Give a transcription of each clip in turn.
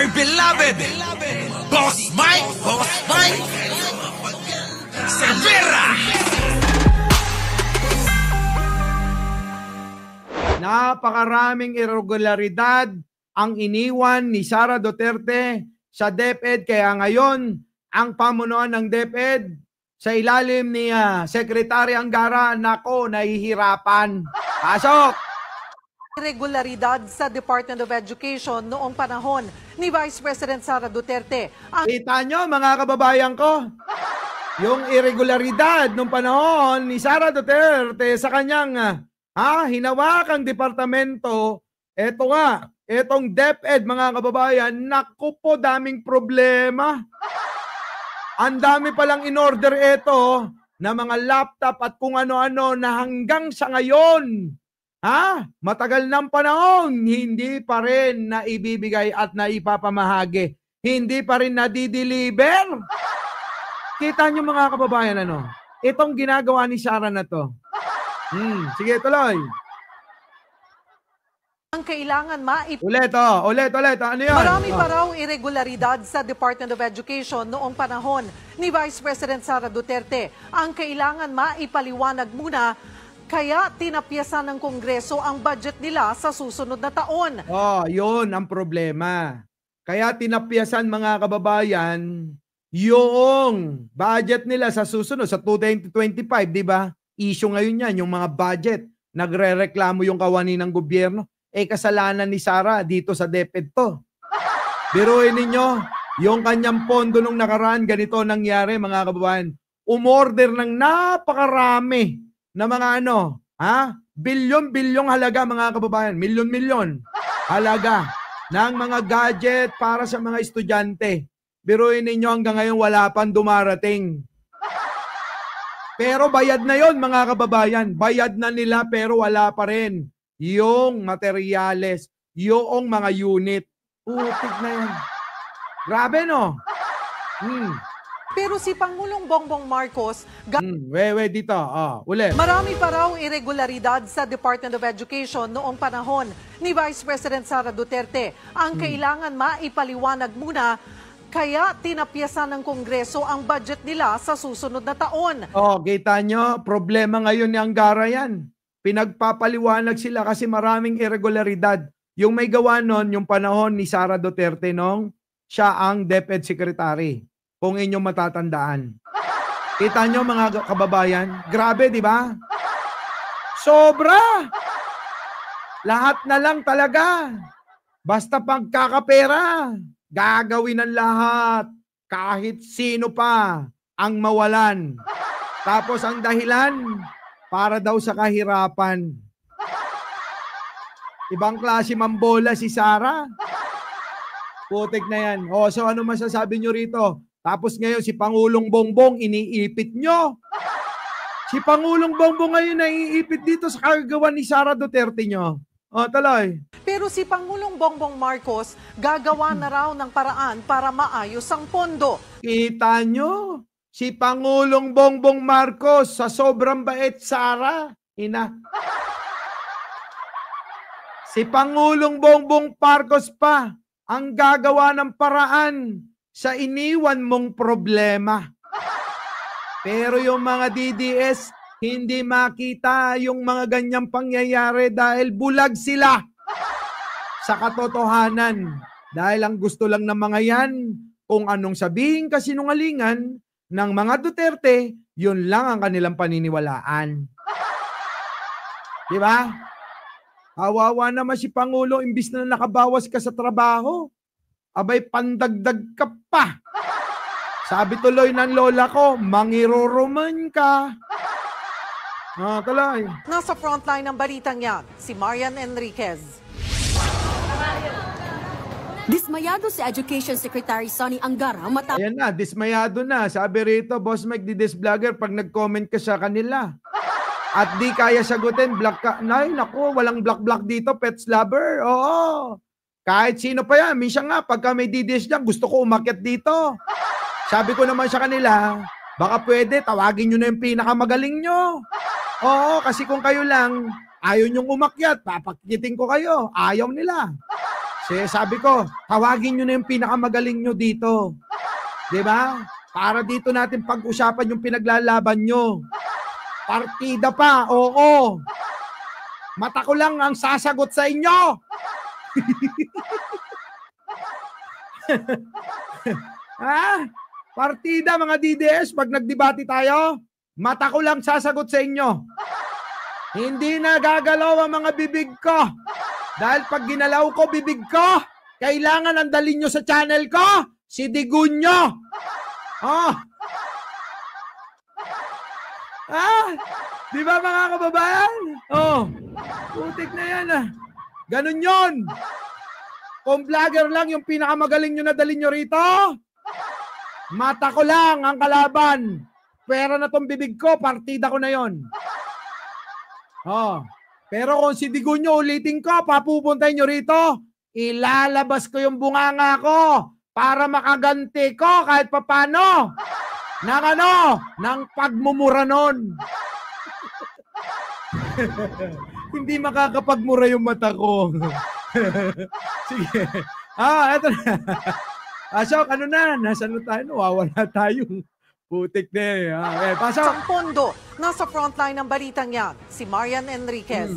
my beloved Boss Mike Cervera. Napakaraming irregularidad ang iniwan ni Sara Duterte sa DepEd, kaya ngayon ang pamunuan ng DepEd sa ilalim ni Secretary Angara, nako, nahihirapan. Pasok! Irregularidad sa Department of Education noong panahon ni Vice President Sara Duterte. Kita nyo mga kababayan ko, yung irregularidad noong panahon ni Sara Duterte sa kanyang hinawakang departamento, eto nga, etong DepEd mga kababayan, naku po, daming problema. Ang dami palang in-order ito na mga laptop at kung ano-ano na hanggang sa ngayon, matagal ng panahon, hindi pa rin na ibibigay at na ipapamahagi. Hindi pa rin na-deliver. Kita nyo mga kababayan, itong ginagawa ni Sara na to. Sige, tuloy. Ang kailangan Ulit. Ano yun? Marami pa raw irregularidad sa Department of Education noong panahon ni Vice President Sara Duterte. Ang kailangan maipaliwanag muna, kaya tinapyasan ng Kongreso ang budget nila sa susunod na taon. Yun ang problema. Kaya tinapyasan mga kababayan yung budget nila sa susunod, sa 2025, di ba? Issue ngayon yan, yung mga budget. Nagre-reklamo yung kawani ng gobyerno. Kasalanan ni Sara dito sa DepEd to. Biruin ninyo, yung kanyang pondo nung nakaraan, ganito nangyari mga kababayan. Umorder ng napakarami na mga bilyon-bilyong halaga mga kababayan. Milyon-milyon halaga ng mga gadget para sa mga estudyante. Biruin ninyo, hanggang ngayon wala pang dumarating. Pero bayad na yon mga kababayan. Bayad na nila pero wala pa rin yung materyales, yung mga unit. Putik na yan. Grabe, no? Pero si Pangulong Bongbong Marcos, dito. Ulit. Marami pa raw irregularidad sa Department of Education noong panahon ni Vice President Sara Duterte. Ang kailangan maipaliwanag muna, kaya tinapyasan ng Kongreso ang budget nila sa susunod na taon. Kita nyo, problema ngayon ni Angara yan. Pinagpapaliwanag sila kasi maraming irregularidad. Yung may gawa nun, yung panahon ni Sara Duterte nung siya ang DepEd Secretary. Kung inyong matatandaan. Kita nyo mga kababayan, grabe, di ba? Sobra! Lahat na lang talaga. Basta pagkakapera, gagawin ng lahat. Kahit sino pa ang mawalan. Tapos ang dahilan, para daw sa kahirapan. Ibang klase mambola si Sara. Putik na yan. So ano masasabi nyo rito? Tapos ngayon si Pangulong Bongbong iniipit nyo. Si Pangulong Bongbong ngayon naiipit dito sa kagawan ni Sara Duterte nyo. Tuloy. Pero si Pangulong Bongbong Marcos gagawa na raw ng paraan para maayos ang pondo. Kita nyo? Si Pangulong Bongbong Marcos sa sobrang bait Sara. Si Pangulong Bongbong Marcos pa ang gagawa ng paraan sa iniwan mong problema. Pero yung mga DDS, hindi makita yung mga ganyang pangyayari dahil bulag sila sa katotohanan. Dahil ang gusto lang ng mga yan, kung anong sabihin kasinungalingan ng mga Duterte, yun lang ang kanilang paniniwalaan. Di ba? Kawawa naman si Pangulo, imbis na nakabawas ka sa trabaho. Abay, pandagdag ka pa. Sabi tuloy ng lola ko, mangiruruman ka. Tuloy. Nasa frontline ng balitang yan, si Marian Enriquez. Dismayado si Education Secretary Sonny Angara Ayan na, dismayado na. Sabi rito, Boss Mike, di vlogger, pag nag-comment ka sa kanila at di kaya sagutin, block ka. Naku, walang block dito, pets lover. Oo. Kahit sino pa yan. Minsan nga, pagka may DDS dyan, gusto ko umakyat dito. Sabi ko naman sa kanila, baka pwede, tawagin nyo na yung pinakamagaling nyo. Oo, kasi kung kayo lang, ayaw nyong umakyat, papakitin ko kayo. Ayaw nila. Sabi ko, tawagin nyo na yung pinakamagaling nyo dito. Di ba? Para dito natin pag-usapan yung pinaglalaban nyo. Partida pa, oo. Mata ko lang ang sasagot sa inyo. Ha? Partida mga DDS, pag nagdebate tayo, mata ko lang sasagot sa inyo. Hindi na gagalaw ang mga bibig ko. Dahil pag ginalaw ko bibig ko, kailangan andalin nyo sa channel ko, si Digunyo. Oh. Di ba mga kababayan? Oh, putik na yan ah. Ganun yun. Kung vlogger lang yung pinakamagaling nyo na dalin nyo rito, mata ko lang ang kalaban. Pera na tong bibig ko, partida ko na yon. Oh. Pero kung si Digunyo ulitin ko, papupuntahin nyo rito, ilalabas ko yung bunganga ko para makaganti ko kahit papano ng pagmumura nun. Hindi makakapagmura yung mata ko. Sige. Eto na. So, ano na? Nasaan na tayo? Nawawala tayo. Putik na eh. Okay, pasok. Sa Pondo, nasa frontline ng balitang yan, si Marian Enriquez.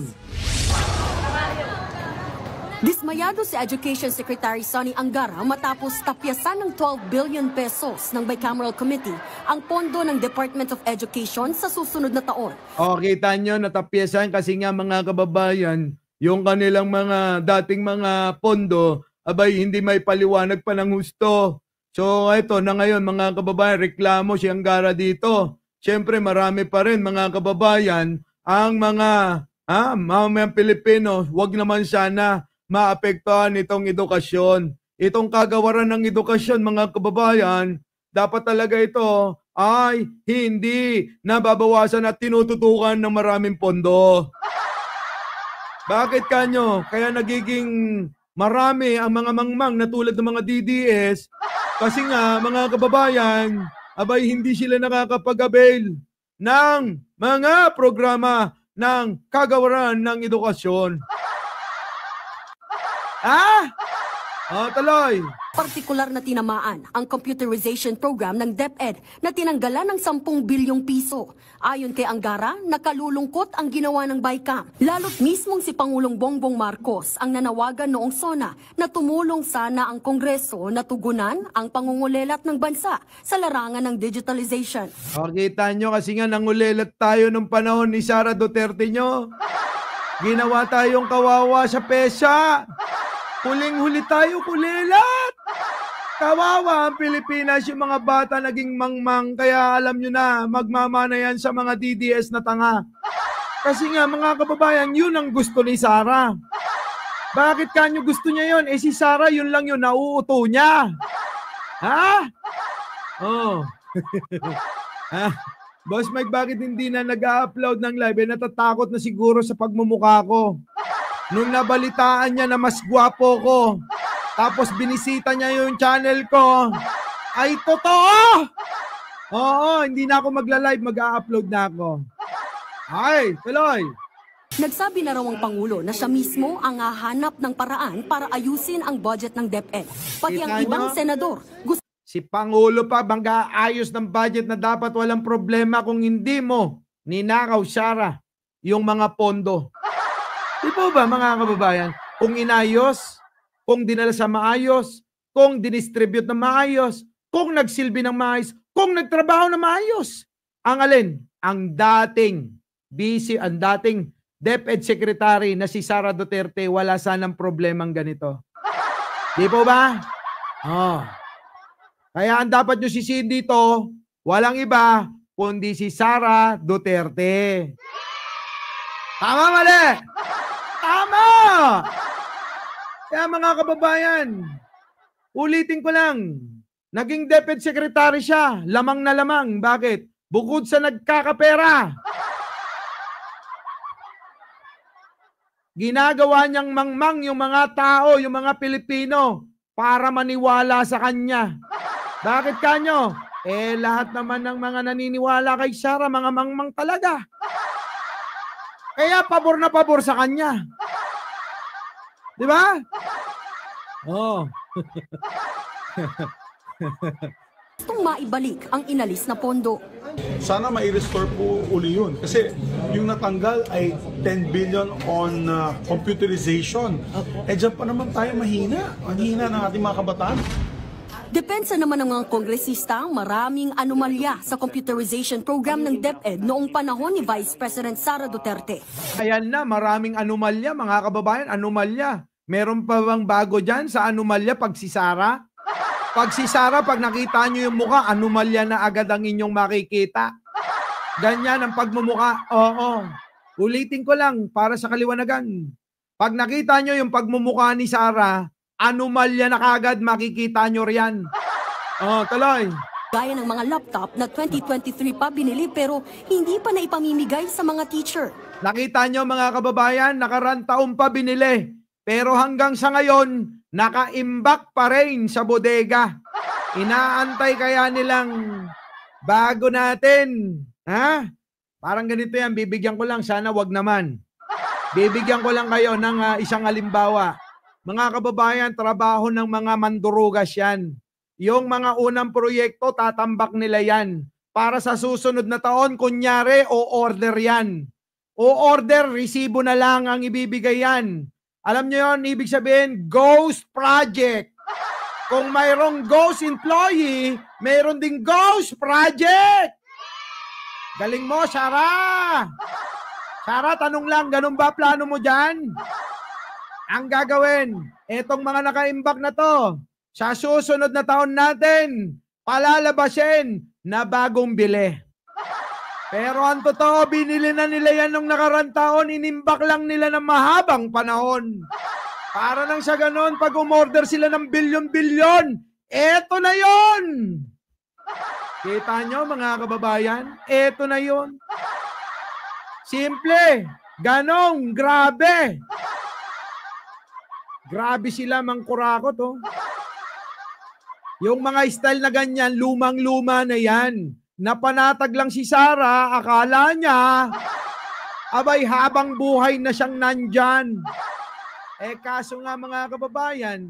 Dismayado si Education Secretary Sonny Angara matapos tapyasan ng 12 billion pesos ng Bicameral Committee ang pondo ng Department of Education sa susunod na taon. Kita nyo, natapyasan kasi nga mga kababayan, yung kanilang mga dating mga pondo, abay hindi may paliwanag pa ng husto. So ito na ngayon mga kababayan, reklamo si Angara dito. Siyempre marami pa rin mga kababayan ang mga mamamayang Pilipino, wag naman sana maapektuhan itong edukasyon. Itong kagawaran ng edukasyon mga kababayan, dapat talaga ito ay hindi nababawasan at tinututukan ng maraming pondo. Bakit kanyo? Kaya nagiging marami ang mga mangmang na tulad ng mga DDS kasi nga mga kababayan, abay hindi sila nakakapag-avail ng mga programa ng kagawaran ng edukasyon. Tuloy. Partikular na tinamaan ang computerization program ng DepEd na tinanggalan ng 10 bilyong piso. Ayon kay Angara, nakalulungkot ang ginawa ng BICAM. Lalo't mismong si Pangulong Bongbong Marcos ang nanawagan noong SONA na tumulong sana ang Kongreso na tugunan ang pangungulelat ng bansa sa larangan ng digitalization. Kita nyo kasi nga nangulelat tayo nung panahon ni Sara Duterte nyo. Ginawa tayong kawawa sa PESA. Huling-huli tayo kulelat. Kawawa ang Pilipinas, yung mga bata naging mangmang. Kaya alam nyo na, magmamana yan sa mga DDS na tanga. Kasi nga mga kababayan, yun ang gusto ni Sara. Bakit kanyo gusto niya yun? Si Sara yun lang yun, nauuto niya. Boss Mike, bakit hindi na nag-upload ng live? Natatakot na siguro sa pagmumukha ko. Nung nabalitaan niya na mas gwapo ko, tapos binisita niya yung channel ko, ay totoo! Oo, hindi na ako magla-live, mag-a-upload na ako. Ay, tuloy! Nagsabi na raw ang Pangulo na siya mismo ang hahanap ng paraan para ayusin ang budget ng DepEd. Pati ang ibang senador gusto. Si Pangulo pa mag-aayos ng budget na dapat walang problema kung hindi mo ninakaw, Sara, yung mga pondo. Di po ba mga kababayan? Kung inayos, kung dinala sa maayos, kung dinistribute na maayos, kung nagsilbi ng maayos, kung nagtrabaho na maayos. Ang alin? Ang dating DepEd Secretary na si Sara Duterte, wala sanang problemang ganito. Di po ba? Kaya ang dapat nyo sisihin dito, walang iba, kundi si Sara Duterte. Tama, mali! Tama! Kaya mga kababayan, ulitin ko lang, naging DepEd Secretary siya, lamang na lamang. Bakit? Bukod sa nagkakapera, ginagawa niyang mangmang yung mga tao, yung mga Pilipino, para maniwala sa kanya. Bakit kanyo? Lahat naman ng mga naniniwala kay Sara, mga mangmang talaga. Kaya pabor na pabor sa kanya. Di ba? Oh. Gustong maibalik ang inalis na pondo. Sana mai-restore po uli yun. Kasi yung natanggal ay 10 billion on computerization. Dyan pa naman tayo mahina. Ang hina ng ating mga kabataan. Depensa naman ng mga kongresista ang maraming anomalya sa computerization program ng DepEd noong panahon ni Vice President Sara Duterte. Ayan na, maraming anomalya, mga kababayan, anomalya. Meron pa bang bago dyan sa anomalya pag si Sara? Pag si Sara, pag nakita nyo yung mukha, anomalya na agad ang inyong makikita. Ganyan ang pagmumuka. Oo. Ulitin ko lang para sa kaliwanagan. Pag nakita nyo yung pagmumuka ni Sara, anomalya na kagad makikita nyo riyan. Oh, tuloy. Gaya ng mga laptop na 2023 pa binili pero hindi pa na ipamimigay sa mga teacher. Nakita nyo mga kababayan, nakarang taon pa binili. Pero hanggang sa ngayon, nakaimbak pa rin sa bodega. Inaantay kaya nilang bago natin. Ha? Parang ganito yan, bibigyan ko lang, sana wag naman. Bibigyan ko lang kayo ng isang halimbawa. Mga kababayan, trabaho ng mga mandurugas yan. Yung mga unang proyekto, tatambak nila yan. Para sa susunod na taon, kunyari, o-order yan. O-order, resibo na lang ang ibibigay yan. Alam nyo yun, ibig sabihin, ghost project. Kung mayroong ghost employee, mayroon ding ghost project. Galing mo, Sara. Sara, tanong lang, ganun ba plano mo dyan? Ang gagawin, etong mga nakaimbak na to, sa susunod na taon natin, palalabasin na bagong bili. Pero ang totoo, binili na nila yan nung nakarang taon, inimbak lang nila ng mahabang panahon. Para nang sa ganon, pag umorder sila ng bilyon-bilyon, eto na yon. Kita nyo mga kababayan, eto na yon. Simple, ganong, grabe. Grabe sila mangkurakot, oh. Yung mga style na ganyan, lumang-luma na yan. Napanatag lang si Sara, akala niya, abay habang buhay na siyang nandyan. Kaso nga mga kababayan,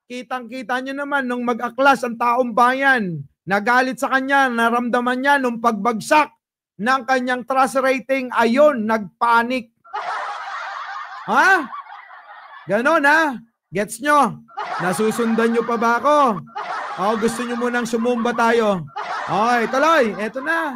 kitang-kita niyo naman nung mag-aklas ang taong bayan, nagalit sa kanya, naramdaman niya nung pagbagsak ng kanyang trust rating, ayon, nagpanik. Ha? Ganon ha? Gets nyo? Nasusundan nyo pa ba ako? O gusto nyo munang sumumba tayo? Okay, tuloy. Eto na.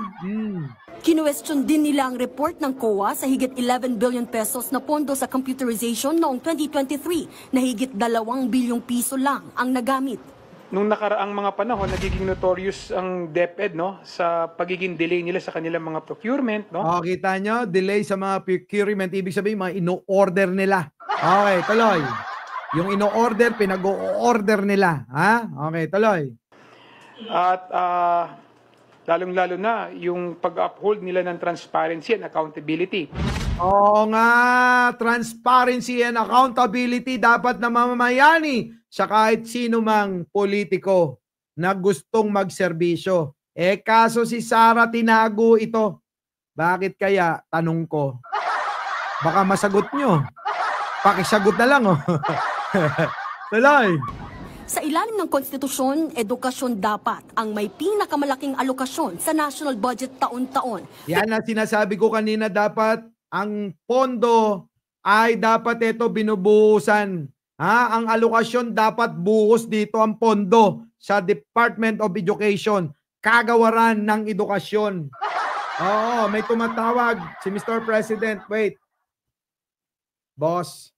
Kinuwestiyon din nila ang report ng COA sa higit 11 billion pesos na pondo sa computerization noong 2023 na higit 2 bilyong piso lang ang nagamit. Nung nakaraang mga panahon, nagiging notorious ang DepEd, no, sa pagiging delay nila sa kanilang mga procurement, no? O, kita nyo, delay sa mga procurement, ibig sabihin, mga ino-order nila. Okay, tuloy. Yung ino-order, pinag-o-order nila. Ha? Okay, tuloy. At lalong-lalo na yung pag-uphold nila ng transparency and accountability. Oo nga, transparency and accountability dapat na mamamayani sa kahit sino mang politiko na gustong magserbisyo. Kaso si Sara tinago ito. Bakit kaya? Tanong ko. Baka masagot nyo. Pakisagot na lang, oh. Tuloy. Sa ilalim ng konstitusyon, edukasyon dapat ang may pinakamalaking alokasyon sa national budget taon-taon. Yan ang sinasabi ko kanina, dapat ang pondo ay dapat ito binubuhusan. Ha? Ang alokasyon dapat buhos dito ang pondo sa Department of Education, kagawaran ng edukasyon. Oo, may tumatawag si Mr. President. Wait. Boss.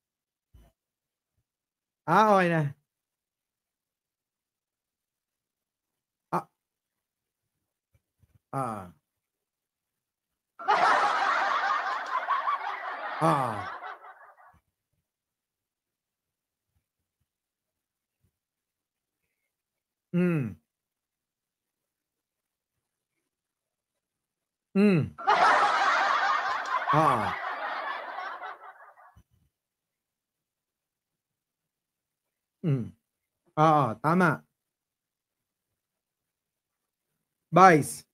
Okay na. Ah. Mm. Mm. Ah. Mm. Oo, tama. Vice.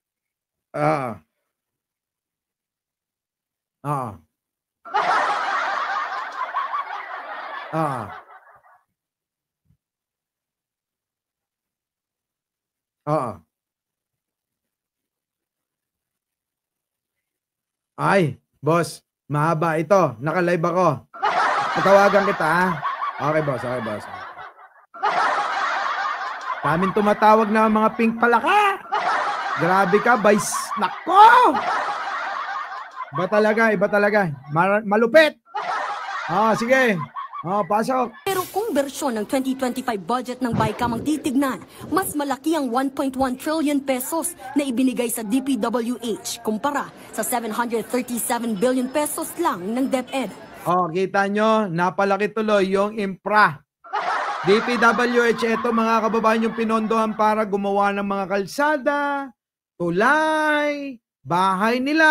Ah. Ah. Ah. Oo. Ay, boss, mahaba ito. Naka-live ako. Patawagan kita, ha? Okay, boss. Okay, boss. Daming tumatawag na mga pink palaka. Grabe ka, vice. Nako! Iba talaga. Malupit. Sige. Pasok. Pero kung bersyon ng 2025 budget ng BICAM ang titignan, mas malaki ang 1.1 trillion pesos na ibinigay sa DPWH kumpara sa 737 billion pesos lang ng DepEd. Kita nyo, napalaki tuloy yung infra. DPWH, ito mga kababayan yung pinondohan para gumawa ng mga kalsada, tulay, bahay nila,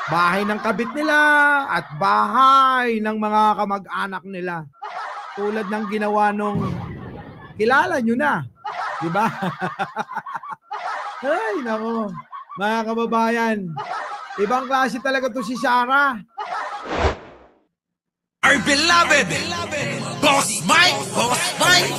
bahay ng kabit nila, at bahay ng mga kamag-anak nila. Tulad ng ginawa nung, kilala nyo na, di ba? Ay, nako, mga kababayan, ibang klase talaga to si Sarah. Our beloved Boss Mike, Boss Mike.